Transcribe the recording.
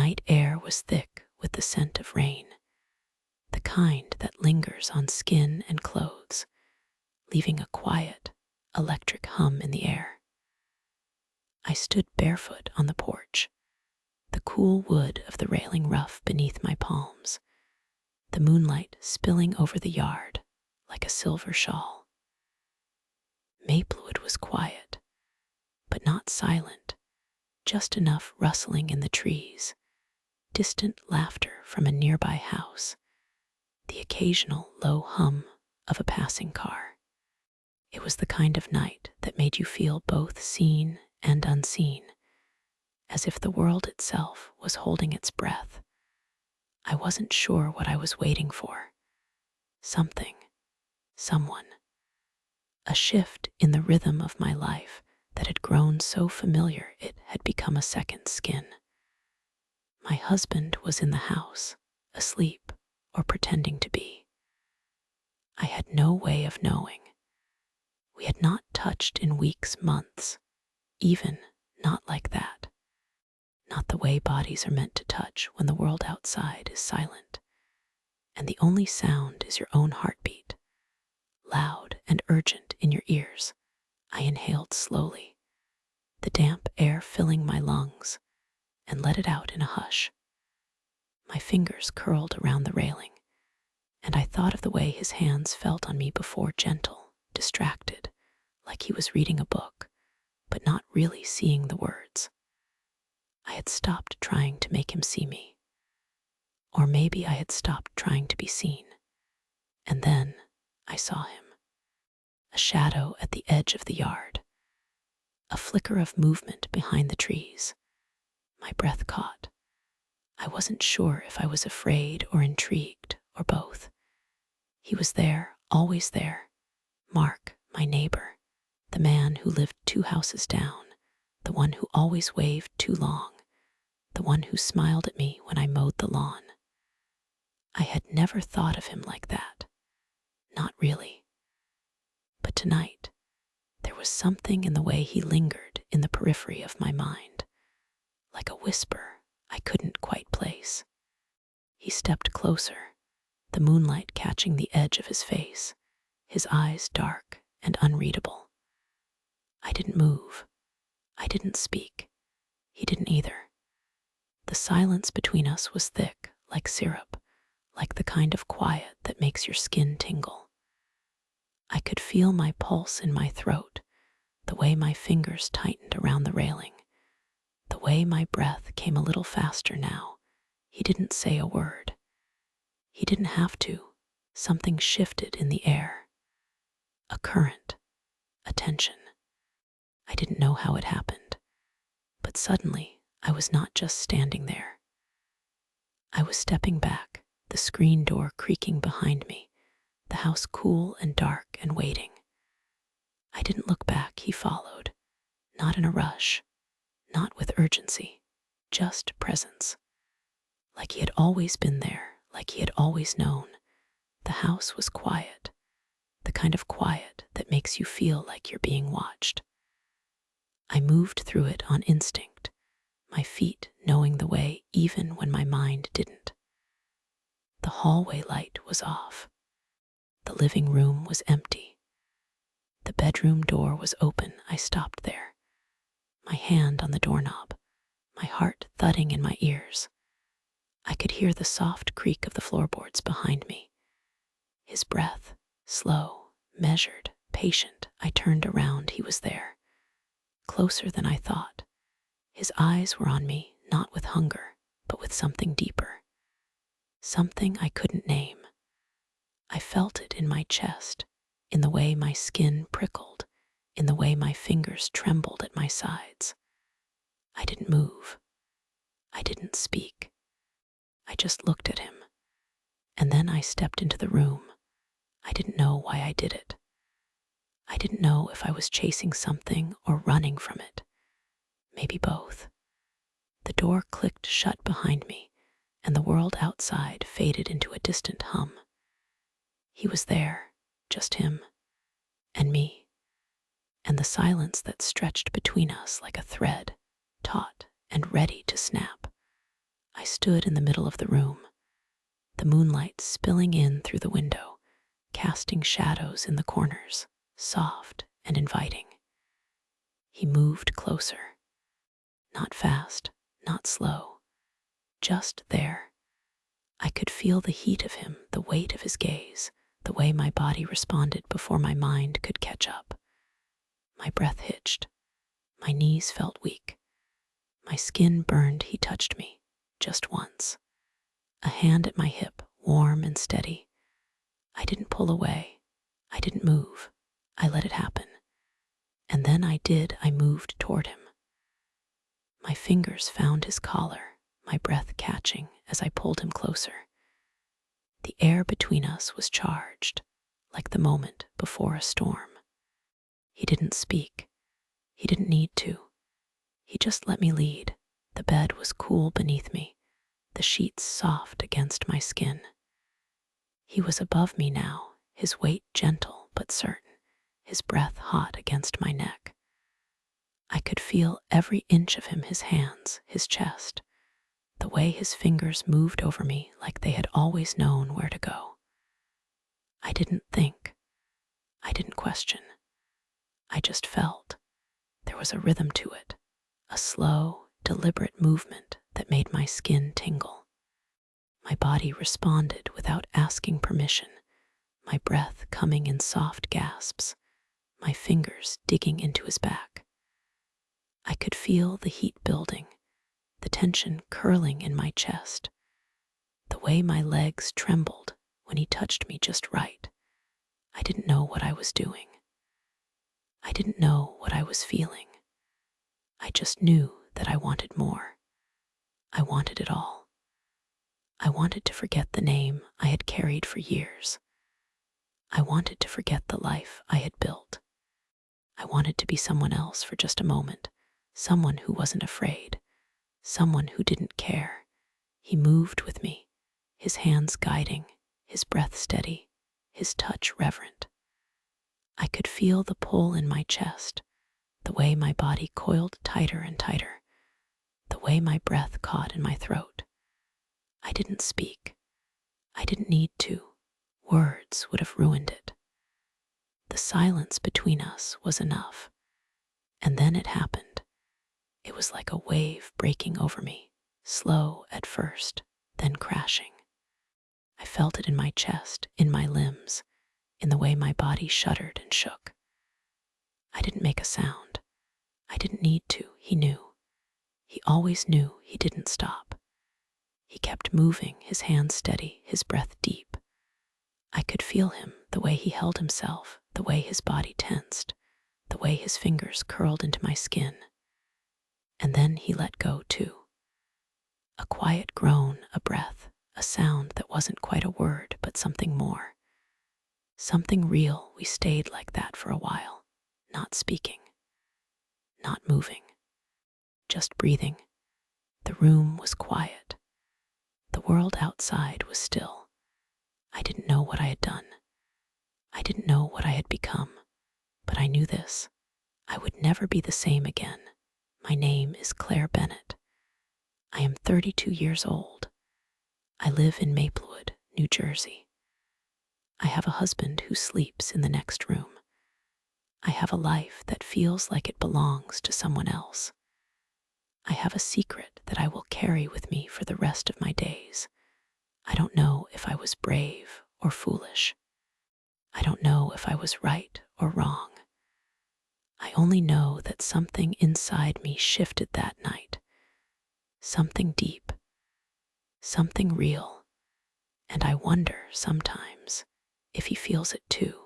night air was thick with the scent of rain, the kind that lingers on skin and clothes, leaving a quiet, electric hum in the air. I stood barefoot on the porch, the cool wood of the railing rough beneath my palms, the moonlight spilling over the yard like a silver shawl. Maplewood was quiet, but not silent, just enough rustling in the trees, distant laughter from a nearby house, the occasional low hum of a passing car. It was the kind of night that made you feel both seen and unseen, as if the world itself was holding its breath. I wasn't sure what I was waiting for. Something, someone. A shift in the rhythm of my life that had grown so familiar it had become a second skin. My husband was in the house, asleep or pretending to be. I had no way of knowing. We had not touched in weeks, months, even not like that. Not the way bodies are meant to touch when the world outside is silent, and the only sound is your own heartbeat, loud and urgent in your ears. I inhaled slowly, the damp air filling my lungs, and let it out in a hush. My fingers curled around the railing, and I thought of the way his hands felt on me before, gentle, distracted, like he was reading a book, but not really seeing the words. I had stopped trying to make him see me. Or maybe I had stopped trying to be seen. And then I saw him. A shadow at the edge of the yard. A flicker of movement behind the trees. My breath caught. I wasn't sure if I was afraid or intrigued or both. He was there, always there. Mark, my neighbor, the man who lived 2 houses down, the one who always waved too long, the one who smiled at me when I mowed the lawn. I had never thought of him like that. Not really. But tonight, there was something in the way he lingered in the periphery of my mind, like a whisper I couldn't quite place. He stepped closer, the moonlight catching the edge of his face, his eyes dark and unreadable. I didn't move. I didn't speak. He didn't either. The silence between us was thick, like syrup, like the kind of quiet that makes your skin tingle. I could feel my pulse in my throat, the way my fingers tightened around the railing, the way my breath came a little faster now. He didn't say a word. He didn't have to. Something shifted in the air. A current, a tension. I didn't know how it happened, but suddenly I was not just standing there. I was stepping back, the screen door creaking behind me, the house cool and dark and waiting. I didn't look back, he followed, not in a rush, not with urgency, just presence. Like he had always been there, like he had always known. The house was quiet, the kind of quiet that makes you feel like you're being watched. I moved through it on instinct, my feet knowing the way even when my mind didn't. The hallway light was off. The living room was empty. The bedroom door was open. I stopped there, my hand on the doorknob, my heart thudding in my ears. I could hear the soft creak of the floorboards behind me. His breath, slow, measured, patient. I turned around. He was there, closer than I thought. His eyes were on me, not with hunger, but with something deeper. Something I couldn't name. I felt it in my chest, in the way my skin prickled, in the way my fingers trembled at my sides. I didn't move. I didn't speak. I just looked at him. And then I stepped into the room. I didn't know why I did it. I didn't know if I was chasing something or running from it. Maybe both. The door clicked shut behind me, and the world outside faded into a distant hum. He was there, just him, and me, and the silence that stretched between us like a thread, taut and ready to snap. I stood in the middle of the room, the moonlight spilling in through the window, casting shadows in the corners, soft and inviting. He moved closer, not fast, not slow, just there. I could feel the heat of him, the weight of his gaze, the way my body responded before my mind could catch up. My breath hitched. My knees felt weak. My skin burned. He touched me, just once. A hand at my hip, warm and steady. I didn't pull away. I didn't move. I let it happen. And then I did. I moved toward him. My fingers found his collar, my breath catching as I pulled him closer. The air between us was charged, like the moment before a storm. He didn't speak. He didn't need to. He just let me lead. The bed was cool beneath me, the sheets soft against my skin. He was above me now, his weight gentle but certain, his breath hot against my neck. I could feel every inch of him, his hands, his chest, the way his fingers moved over me like they had always known where to go. I didn't think. I didn't question. I just felt. There was a rhythm to it, a slow, deliberate movement that made my skin tingle. My body responded without asking permission, my breath coming in soft gasps, my fingers digging into his back. I could feel the heat building, the tension curling in my chest, the way my legs trembled when he touched me just right. I didn't know what I was doing. I didn't know what I was feeling. I just knew that I wanted more. I wanted it all. I wanted to forget the name I had carried for years. I wanted to forget the life I had built. I wanted to be someone else for just a moment, someone who wasn't afraid, someone who didn't care. He moved with me, his hands guiding, his breath steady, his touch reverent. I could feel the pull in my chest, the way my body coiled tighter and tighter, the way my breath caught in my throat. I didn't speak. I didn't need to. Words would have ruined it. The silence between us was enough. And then it happened. It was like a wave breaking over me, slow at first, then crashing. I felt it in my chest, in my limbs, in the way my body shuddered and shook. I didn't make a sound. I didn't need to. He knew. He always knew. He didn't stop. He kept moving, his hands steady, his breath deep. I could feel him, the way he held himself, the way his body tensed, the way his fingers curled into my skin. And then he let go too. A quiet groan, a breath, a sound that wasn't quite a word, but something more. Something real. We stayed like that for a while, not speaking, not moving, just breathing. The room was quiet. The world outside was still. I didn't know what I had done. I didn't know what I had become, but I knew this. I would never be the same again. My name is Claire Bennett. I am 32 years old. I live in Maplewood, New Jersey. I have a husband who sleeps in the next room. I have a life that feels like it belongs to someone else. I have a secret that I will carry with me for the rest of my days. I don't know if I was brave or foolish. I don't know if I was right or wrong. I only know that something inside me shifted that night. Something deep, something real, and I wonder sometimes if he feels it too.